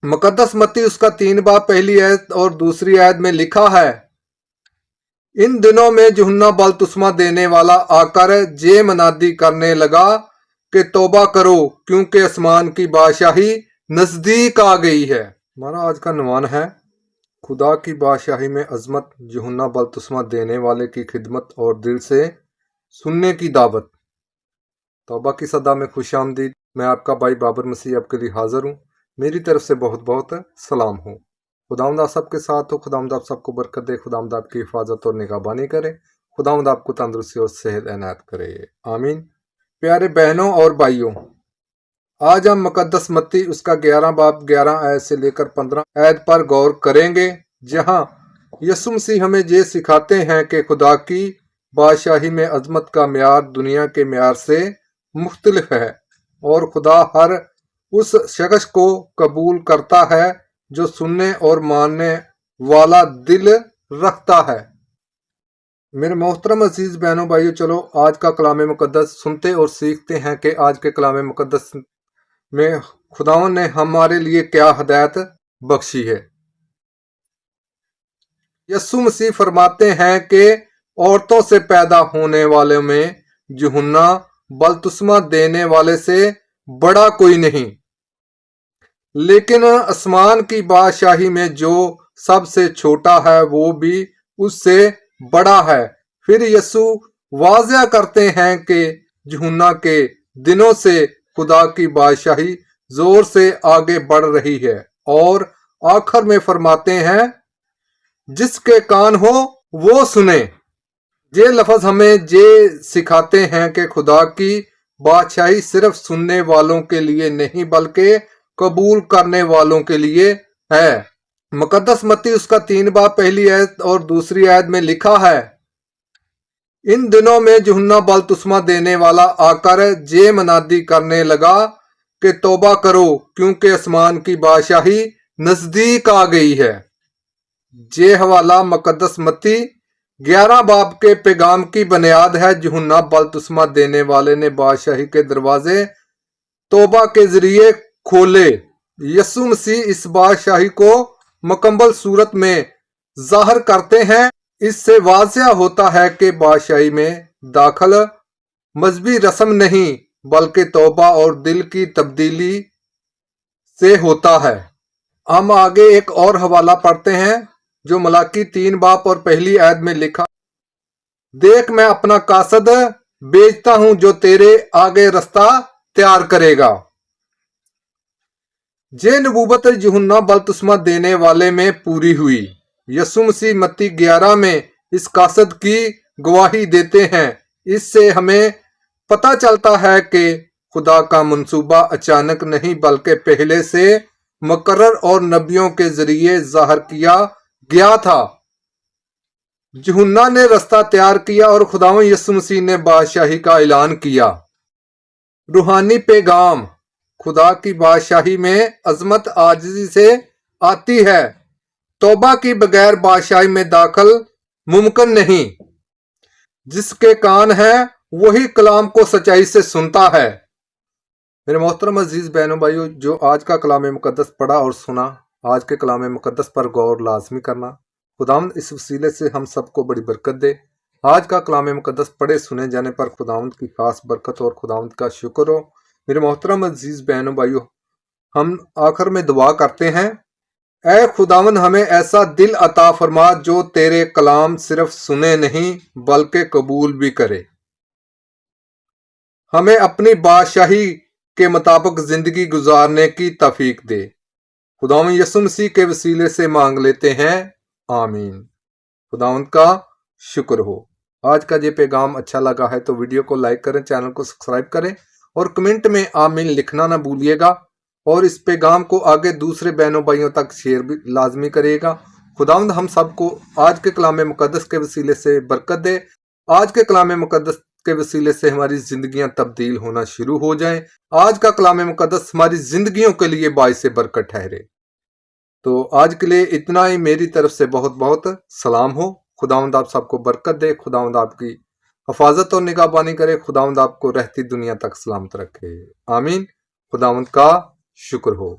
मुकद्दस मत्ती उसका 3 बाब पहली आयत और दूसरी आयत में लिखा है, इन दिनों में यूहन्ना बपतिस्मा देने वाला आकर ये मनादी करने लगा कि तौबा करो क्योंकि आसमान की बादशाही नजदीक आ गई है। हमारा आज का नवान है, खुदा की बादशाही में अजमत, यूहन्ना बपतिस्मा देने वाले की खिदमत और दिल से सुनने की दावत। तौबा की सदा में खुश आमदीद। मैं आपका भाई बाबर मसीह आपके लिए हाजिर हूँ। मेरी तरफ से बहुत बहुत सलाम हो। खुदावंद आप सबके साथ हो। खुदावंद आप सबको बरकत दे। खुदावंद आपकी हिफाजत और निगहबानी करे। खुदावंद आपको तंदुरुस्ती और सेहत इनायत करे। आमीन। प्यारे बहनों और भाइयों, आज हम मुकद्दस मत्ती उसका 11 बाब 11 आयत से लेकर 15 आयत पर गौर करेंगे, जहां यीशु मसीह हमें ये सिखाते हैं कि खुदा की बादशाही में अजमत का म्यार दुनिया के म्यार से मुख्तलिफ है और खुदा हर उस शख्स को कबूल करता है जो सुनने और मानने वाला दिल रखता है। मेरे मोहतरम अजीज बहनों भाइयों, चलो आज का कलाम मुकद्दस सुनते और सीखते हैं कि आज के कलाम मुकद्दस में खुदावन ने हमारे लिए क्या हिदायत बख्शी है। यीशु मसीह फरमाते हैं कि औरतों से पैदा होने वाले में यूहन्ना बपतिस्मा देने वाले से बड़ा कोई नहीं, लेकिन आसमान की बादशाही में जो सबसे छोटा है वो भी उससे बड़ा है। फिर यीशु वाज़ह करते हैं कि यूहन्ना के दिनों से खुदा की बादशाही जोर से आगे बढ़ रही है, और आखिर में फरमाते हैं, जिसके कान हो वो सुने। ये लफ्ज हमें ये सिखाते हैं कि खुदा की बादशाही सिर्फ सुनने वालों के लिए नहीं बल्कि कबूल करने वालों के लिए है। मुकद्दस मत्ती उसका 3 बाब पहली आयत और दूसरी आयत में लिखा है, इन दिनों में यूहन्ना बपतिस्मा देने वाला आकर ये मनादी करने लगा कि तौबा करो क्योंकि आसमान की बादशाही नजदीक आ गई है। ये हवाला मुकद्दस मत्ती 11 बाब के पैगाम की बुनियाद है। यूहन्ना बपतिस्मा देने वाले ने बादशाही के दरवाजे तौबा के जरिए खोले। यीशु मसीह इस बादशाही को मुकम्मल सूरत में जाहिर करते हैं। इससे वाज़िया होता है कि बादशाही में दाखिल मजहबी रस्म नहीं बल्कि तौबा और दिल की तब्दीली से होता है। हम आगे एक और हवाला पढ़ते हैं जो मलाकी 3 बाब और पहली आयत में लिखा, देख मैं अपना कासद बेचता हूं जो तेरे आगे रास्ता तैयार करेगा। ये नबूवत यूहन्ना बपतिस्मा देने वाले में पूरी हुई। यीशु मसीह मत्ती 11 में इस कासद की गवाही देते हैं। इससे हमें पता चलता है कि खुदा का मंसूबा अचानक नहीं बल्कि पहले से मुकर्रर और नबियों के जरिए जाहिर किया गया था। यूहन्ना ने रास्ता तैयार किया और खुदावंद यीशु मसीह ने बादशाही का ऐलान किया। रूहानी पैगाम, खुदा की बादशाही में अजमत आजिज़ी से आती है। तौबा की बगैर बादशाही में दाखिल मुमकिन नहीं। जिसके कान है वही कलाम को सच्चाई से सुनता है। मेरे मोहतरम अजीज बहनों भाइयों, जो आज का कलाम मुकद्दस पढ़ा और सुना, आज के कलाम मुकद्दस पर गौर लाजमी करना। खुदावंद इस वसीले से हम सबको बड़ी बरकत दे। आज का कलाम मुकद्दस पढ़े सुने जाने पर खुदावंद की खास बरकत और खुदावंद का शुक्र हो। मेरे मोहतरम अजीज बहनों भाइयों, हम आखिर में दुआ करते हैं, ऐ खुदावंद हमें ऐसा दिल अता फरमा जो तेरे कलाम सिर्फ सुने नहीं बल्कि कबूल भी करे। हमें अपनी बादशाही के मुताबिक जिंदगी गुजारने की तौफीक दे। खुदावंद यीशु मसीह के वसीले से मांग लेते हैं, आमीन। खुदावंद का शुक्र हो। आज का ये पैगाम अच्छा लगा है तो वीडियो को लाइक करें, चैनल को सब्सक्राइब करें और कमेंट में आमीन लिखना ना भूलिएगा। और इस पैगाम को आगे दूसरे बहनों भाइयों तक शेयर भी लाजमी करिएगा। खुदावंद हम सबको आज के कलाम मुकद्दस के वसीले से बरकत दे। आज के कलाम मुकद्दस के वसीले से हमारी जिंदगियां तब्दील होना शुरू हो जाएं। आज का कलाम मुकद्दस हमारी जिंदगियों के लिए बाइस बरकत ठहरे। तो आज के लिए इतना ही। मेरी तरफ से बहुत बहुत सलाम हो। खुदावंद आप सबको बरकत दे। खुदावंद आपकी हिफाजत और निगहबानी करे। खुदावंद आपको रहती दुनिया तक सलामत रखे। आमीन। खुदावंद का शुक्र हो।